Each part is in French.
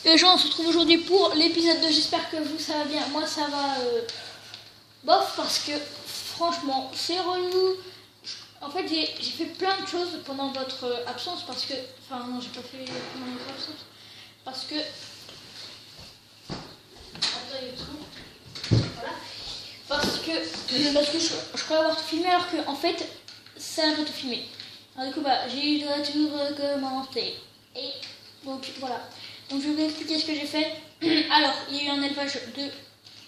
les gens, on se retrouve aujourd'hui pour l'épisode 2. J'espère que vous, ça va bien. Moi, ça va bof, parce que franchement, c'est relou. En fait, j'ai fait plein de choses pendant votre absence parce que... Enfin, non, j'ai pas fait pendant votre absence. Parce que... Attends, il y a tout. Voilà. Parce que je crois avoir tout filmé alors que, en fait, ça n'a pas tout filmé. Alors du coup, bah, j'ai dois tout recommencer. Et donc, voilà. Donc, je vais vous expliquer ce que j'ai fait. Alors, il y a eu un élevage de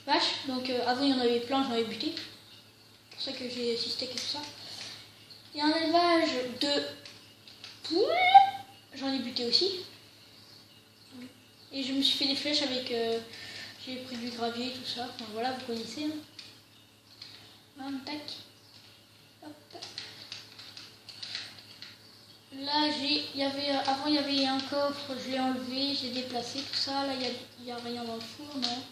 vaches. Donc, avant, il y en avait plein, j'en avais buté. C'est pour ça que j'ai assisté et tout ça. Il y a un élevage de poules. J'en ai buté aussi. Et je me suis fait des flèches avec... j'ai pris du gravier et tout ça. Enfin, voilà, vous connaissez. Hein. Tac. Hop. Là, avant il y avait un coffre, je l'ai enlevé, je l'ai déplacé, tout ça. Là, il n'y a rien dans le four, non.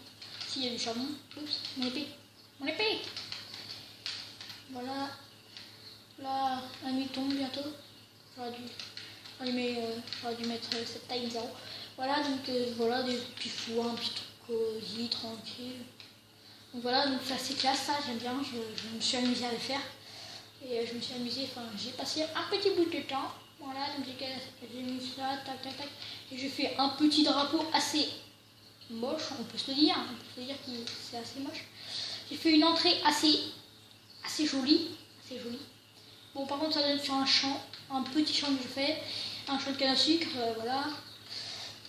Si, il y a du charbon. Oups, mon épée. Mon épée. Voilà. Là, la nuit tombe bientôt. J'aurais dû mettre cette taille 0. Voilà, donc voilà, des petits fours, un petit truc cosy, tranquille. Donc voilà, donc ça c'est classe, ça j'aime bien, je me suis amusée à le faire. Et je me suis amusée, enfin j'ai passé un petit bout de temps. Voilà, donc j'ai mis ça, tac tac tac. Et j'ai fait un petit drapeau assez moche, on peut se le dire. On peut se dire que c'est assez moche. J'ai fait une entrée assez jolie. Bon, par contre ça donne sur un champ, un petit champ que je fais. Un champ de canne à sucre, voilà.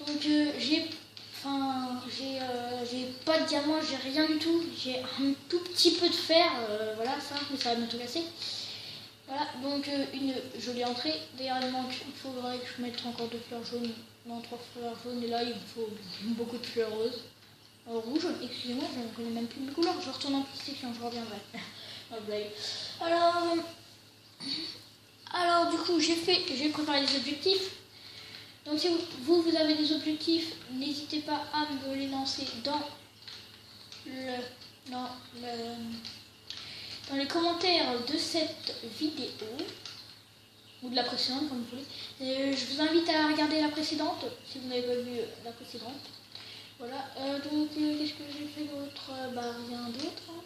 Donc j'ai pas de diamant, j'ai rien du tout. J'ai un tout petit peu de fer, voilà ça, mais ça va bientôt casser. Voilà, donc une jolie entrée. D'ailleurs, il faudrait que je mette encore 2 fleurs jaunes. Non, 3 fleurs jaunes. Et là, il me faut beaucoup de fleurs roses. Rouge, excusez-moi, je ne connais même plus mes couleurs. Je retourne en PlayStation, je reviendrai. Alors, du coup, j'ai préparé des objectifs. Donc, si vous avez des objectifs, n'hésitez pas à me les lancer dans les commentaires de cette vidéo. Ou de la précédente, comme vous voulez. Je vous invite à regarder la précédente, si vous n'avez pas vu la précédente. Voilà, donc qu'est-ce que j'ai fait d'autre? Bah rien d'autre. Hein.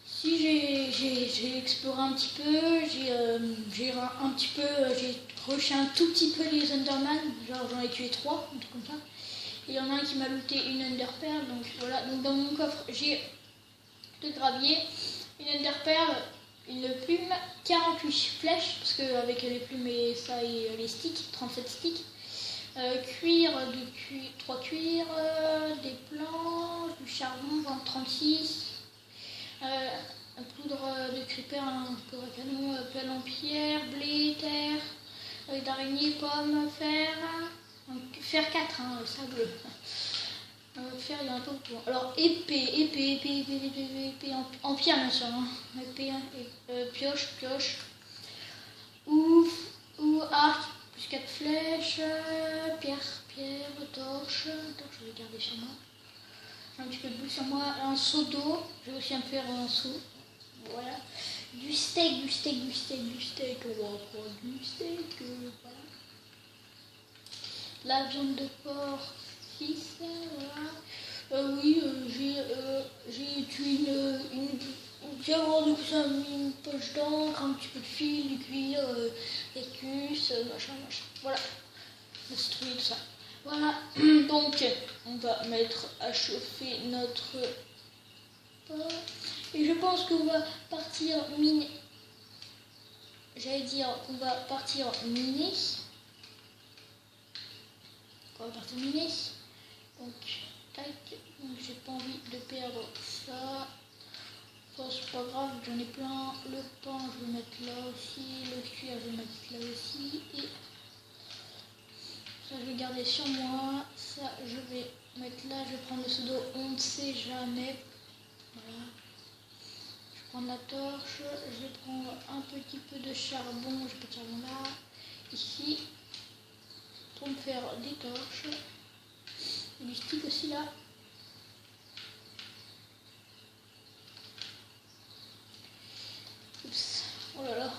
Si j'ai exploré un petit peu, j'ai rushé un tout petit peu les Enderman, genre j'en ai tué 3, un truc comme ça. Et il y en a un qui m'a looté une Enderpearl, donc voilà. Donc dans mon coffre, j'ai 2 graviers, une Enderpearl, une plume, 48 flèches, parce qu'avec les plumes et ça et les sticks, 37 sticks, cuir, 3 cuirs, des planches, du charbon, 36, poudre de creeper, un poudre à canon, pelle en pierre, blé, terre, d'araignée, pomme, fer 4, hein, sable. Faire il y a un peu autour. Alors épée en pierre bien sûr, hein. Épée, pioche, ou arc plus 4 flèches, pierre, torche, je vais garder sur moi. J'ai un petit peu de boue sur moi, un seau d'eau, je vais aussi me faire un seau. Voilà. Du steak, on va prendre du steak, voilà. La viande de porc 6, voilà. Oui, j'ai tué une diamant, donc ça a mis une poche d'encre, un petit peu de fil, du cuir, des cuisses, machin. Voilà. La citrouille, tout ça. Voilà. Donc, on va mettre à chauffer notre porc. Et je pense qu'on va partir miner. On va partir miner. Donc, tac. Donc, j'ai pas envie de perdre ça. Ça, c'est pas grave, j'en ai plein. Le pain, je vais mettre là aussi. Le cuir, je vais mettre là aussi. Et ça, je vais garder sur moi. Ça, je vais mettre là. Je vais prendre le seau d'eau. On ne sait jamais. Voilà. Je vais prendre la torche. Je vais prendre un petit peu de charbon. Je peux charbon là. Ici. Pour me faire des torches. Et du stick aussi là. Oups. Oh là là.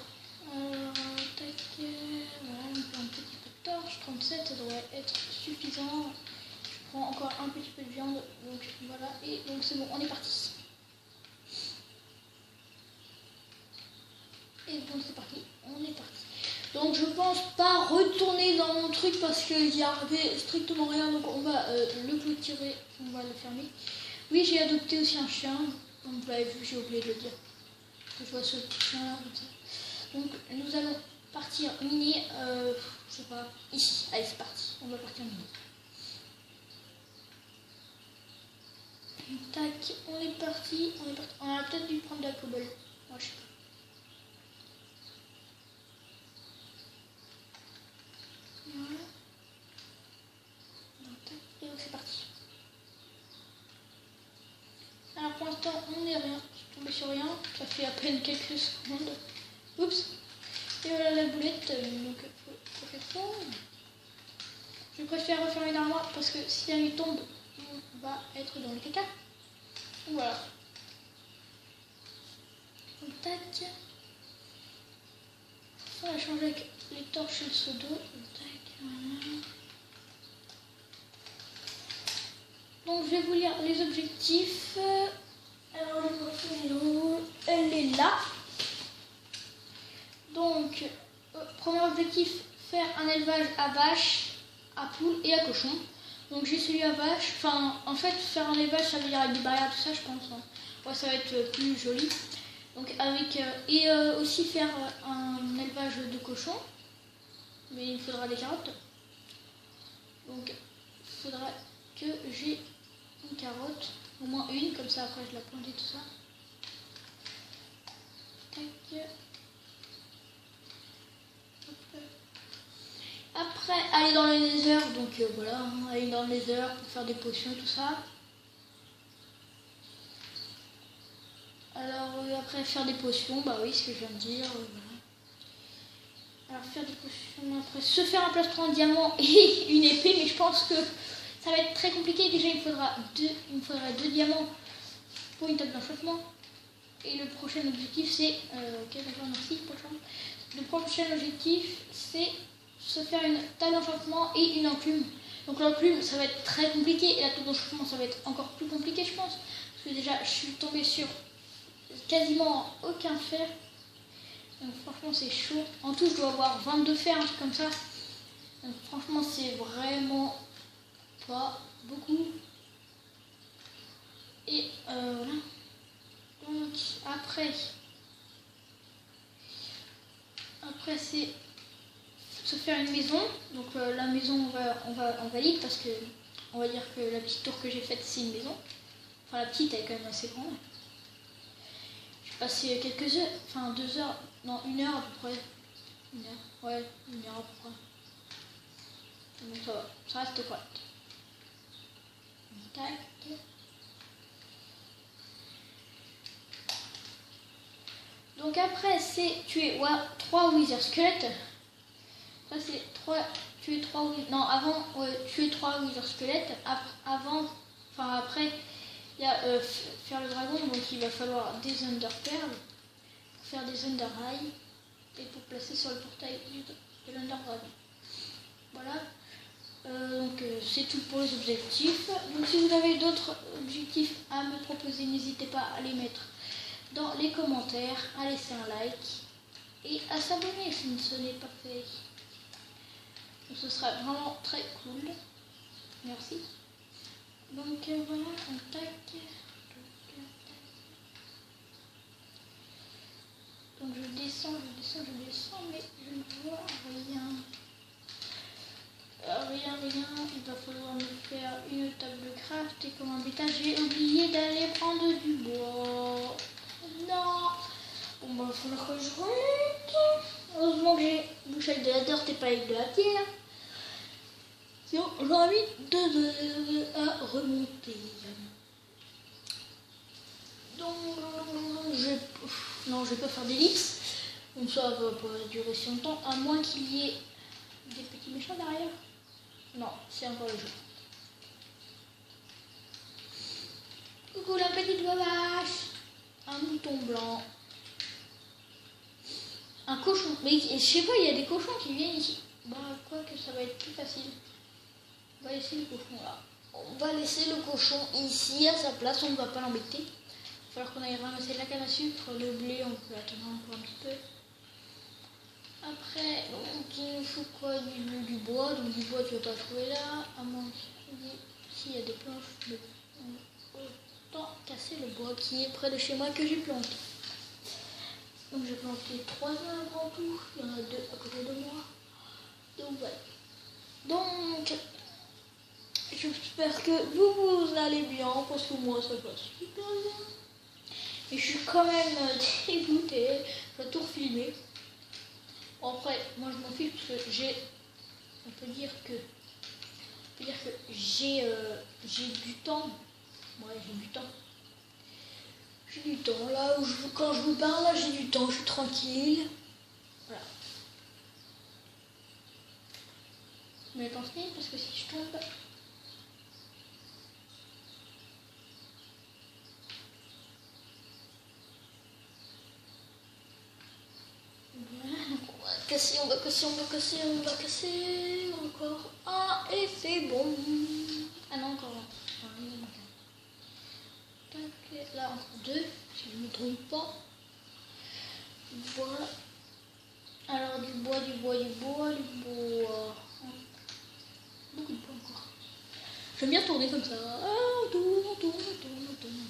Alors, tac. Voilà, on fait un petit peu de torche. 27, ça devrait être suffisant. Je prends encore un petit peu de viande, donc voilà, et donc c'est bon, on est parti. Et donc c'est parti, on est parti. Donc je pense pas retourner dans mon truc parce qu'il y avait strictement rien, donc on va le clôturer, on va le fermer. Oui, j'ai adopté aussi un chien, comme vous l'avez vu, j'ai oublié de le dire. Que je vois ce petit chien là, comme ça. Donc nous allons partir miner, je sais pas, ici. Allez, c'est parti, on va partir miner. Tac, on est parti, on est parti. On a peut-être dû prendre de la cobble. Moi, je sais pas. Voilà. Tac, et donc c'est parti. Alors pour l'instant, on n'est rien. Je suis tombée sur rien. Ça fait à peine quelques secondes. Oups. Et voilà la boulette. Donc faut faire ça. Je préfère refermer l'armoire parce que si la nuit tombe, on va être dans le caca. Voilà. Donc, tac. On va changer avec les torches et le seau d'eau. Tac, voilà. Donc je vais vous lire les objectifs. Alors elle est là. Donc premier objectif, faire un élevage à vaches, à poules et à cochons. Donc j'ai celui à vaches. Enfin en fait faire un élevage ça veut dire avec des barrières tout ça je pense. Hein. Ouais, ça va être plus joli. Donc avec aussi faire un élevage de cochons. Mais il faudra des carottes. Donc il faudra que j'ai une carotte, au moins une, comme ça après je la plante et tout ça. Tac. Après aller dans les nether, donc voilà, hein, aller dans les nether pour faire des potions et tout ça. Alors après faire des potions, bah oui, ce que je viens de dire. Voilà. Alors faire des potions, après se faire un plastron en diamant et une épée, mais je pense que ça va être très compliqué. Déjà il me faudra deux diamants pour une table d'enchantement. Et le prochain objectif c'est... ok d'accord, merci, prochain. Le prochain objectif c'est se faire une table d'enchantement et une enclume. Donc l'enclume ça va être très compliqué et la table d'enchantement ça va être encore plus compliqué je pense. Parce que déjà je suis tombée sur quasiment aucun fer. Donc franchement c'est chaud. En tout je dois avoir 22 fers, un truc comme ça. Donc franchement c'est vraiment pas beaucoup. Et voilà. Donc après c'est se faire une maison. Donc la maison on valide parce que on va dire que la petite tour que j'ai faite c'est une maison. Enfin la petite elle est quand même assez grande. J'ai passé quelques heures, enfin 2 heures, non 1 heure à peu près. 1 heure, ouais 1 heure à peu près. Donc ça va, ça reste correct. Tac. Donc après c'est tuer 3 wither squelettes. Après c'est tuer 3 non avant tuer 3 wither squelettes. Après il y a faire le dragon, donc il va falloir des under perles pour faire des under eye et pour placer sur le portail de l'under dragon. Voilà. Donc c'est tout pour les objectifs. Donc si vous avez d'autres objectifs à me proposer, n'hésitez pas à les mettre dans les commentaires, à laisser un like et à s'abonner si ce n'est pas fait. Donc, ce sera vraiment très cool. Merci. Donc voilà, on tac. Donc je descends, mais je ne vois rien. Rien, il va falloir me faire une table de craft et comme un bêta, j'ai oublié d'aller prendre du bois. Non. Bon bah il va falloir que je remonte. Heureusement que j'ai bouché avec de la dirt et pas avec de la pierre. Sinon j'aurais mis 2 heures à remonter. Donc je vais pas faire d'ellipse. Donc ça va pas durer si longtemps, à moins qu'il y ait des petits méchants derrière. Non, c'est encore le jour. Coucou la petite vache. Un mouton blanc. Un cochon. Mais je sais pas, il y a des cochons qui viennent ici. Bah, quoi que ça va être plus facile. On va laisser le cochon là. On va laisser le cochon ici à sa place, on ne va pas l'embêter. Il va falloir qu'on aille ramasser la canne à sucre, le blé, on peut attendre encore un petit peu. Après, donc il nous faut quoi, du bois. Donc du bois tu vas pas trouver là, à moins s'il y a des planches, mais autant casser le bois qui est près de chez moi que j'ai planté. Donc j'ai planté 3 arbres en tout, il y en a 2 à côté de moi. Donc voilà. Donc j'espère que vous allez bien, parce que moi ça va super bien. Mais je suis quand même dégoûtée, je vais tout refilmer. Bon, après, moi je m'en fiche parce que on peut dire que j'ai du temps. Ouais, j'ai du temps. J'ai du temps, là où quand je vous parle, là j'ai du temps, je suis tranquille. Voilà. Mais attention, parce que si je tombe... Voilà, donc on va casser, on va casser, on va casser, on va casser. Encore un, et c'est bon. Ah non, encore un. Il en manque un. Tac, là encore 2, si je ne me trompe pas. Voilà. Alors du bois, du bois, du bois, du bois. Beaucoup de bois encore. J'aime bien tourner comme ça. Ah, on tourne, on tourne, on tourne, on tourne.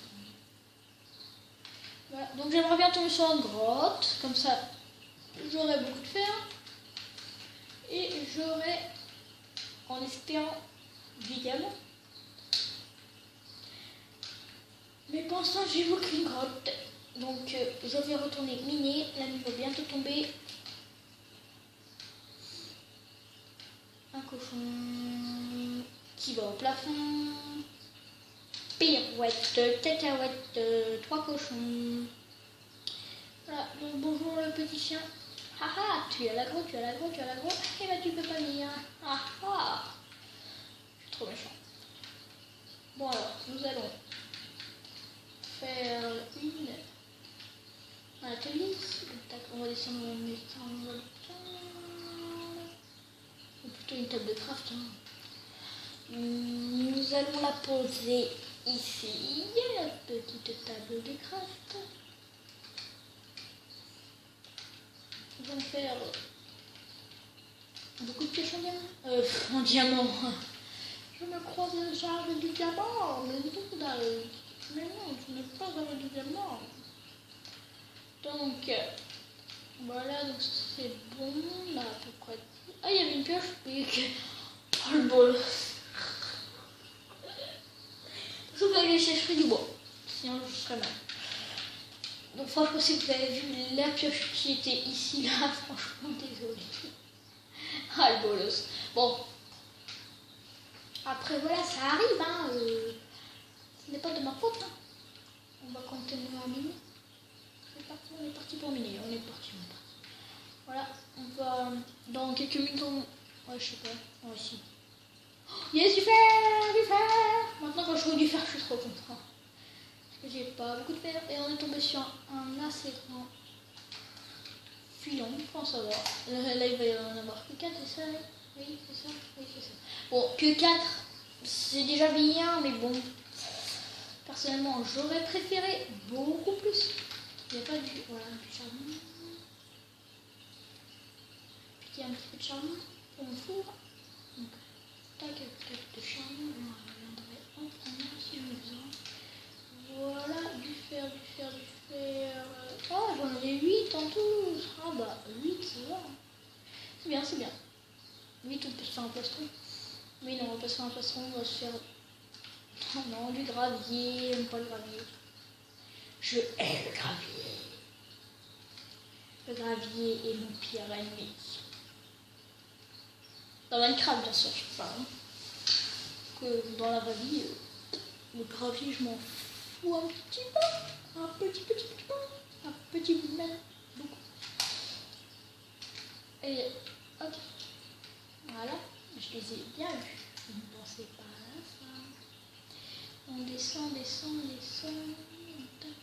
Voilà. Donc j'aimerais bien tomber sur une grotte. Comme ça, j'aurai beaucoup de fer. Et j'aurai, en espérant, du diamant. Mais pour l'instant, j'ai aucune grotte. Donc je vais retourner miner. La nuit va bientôt tomber. Un cochon qui va au plafond. Pirouette, cacahuète, 3 cochons. Voilà, donc bonjour le petit chien. Haha, tu as l'agro, tu as l'agro, tu as l'agro. Et bah tu peux pas venir. Haha. Je suis trop méchant. Bon alors, nous allons faire un atelier ici. On va descendre en étant. Ou plutôt une table de craft. Hein. Nous allons la poser ici. Il y a la petite table de craft. Nous allons faire beaucoup de pioches en diamant. En diamant. Je me crois déjà avec du diamant. Mais non, je n'ai pas avec du diamant. Donc, voilà, donc c'est bon. Là, à peu près. Ah, il y avait une pioche. Oh, le bol. Je vais aller chercher du bois. Sinon, je serais mal. Donc, franchement, si vous avez vu la pioche qui était ici, là, franchement, désolé. Ah, le bolos. Bon. Après, voilà, ça arrive, hein. Ce n'est pas de ma faute, hein. On va continuer à miner. C'est parti, on est parti pour miner. On est parti. Voilà, on va... Dans quelques minutes, ouais, je sais pas. Ouais, si. Oh, yes, du fer. Maintenant, quand je vois du fer, je suis trop content. Parce que j'ai pas beaucoup de fer. Et on est tombé sur un assez grand filon, je pense savoir. Là, il va y en avoir que 4, c'est ça? Oui, c'est ça. Oui, c'est ça. Bon, que 4, c'est déjà bien, mais bon. Personnellement, j'aurais préféré beaucoup plus. Il n'y a pas du... Voilà, du charbon. Puis il y a un petit peu de charbon pour mon four. Donc, tac, de charbon. On reviendrait en prendre si j'en ai besoin. Voilà, du fer. Oh, j'en avais 8 en tout. Ah bah, 8, ça va. C'est bien, c'est bien. 8, on peut se faire un plastron. Mais non, on va pas se faire un plastron, on va se faire... Oh non, du gravier, j'aime pas le gravier. Je hais le gravier. Le gravier est mon pire ennemi. Dans Minecraft, bien sûr, je parle. Que dans la vraie vie, le gravier, je m'en fous un petit peu. Un petit peu. Un petit bout de même. Beaucoup. Et, ok. Voilà, je les ai bien vus. Ne pensez pas à ça. On descend. Tac.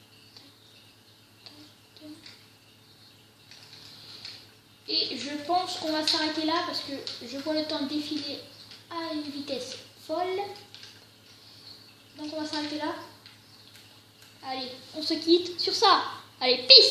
Et je pense qu'on va s'arrêter là parce que je vois le temps défiler à une vitesse folle. Donc on va s'arrêter là. Allez, on se quitte sur ça. Allez, peace!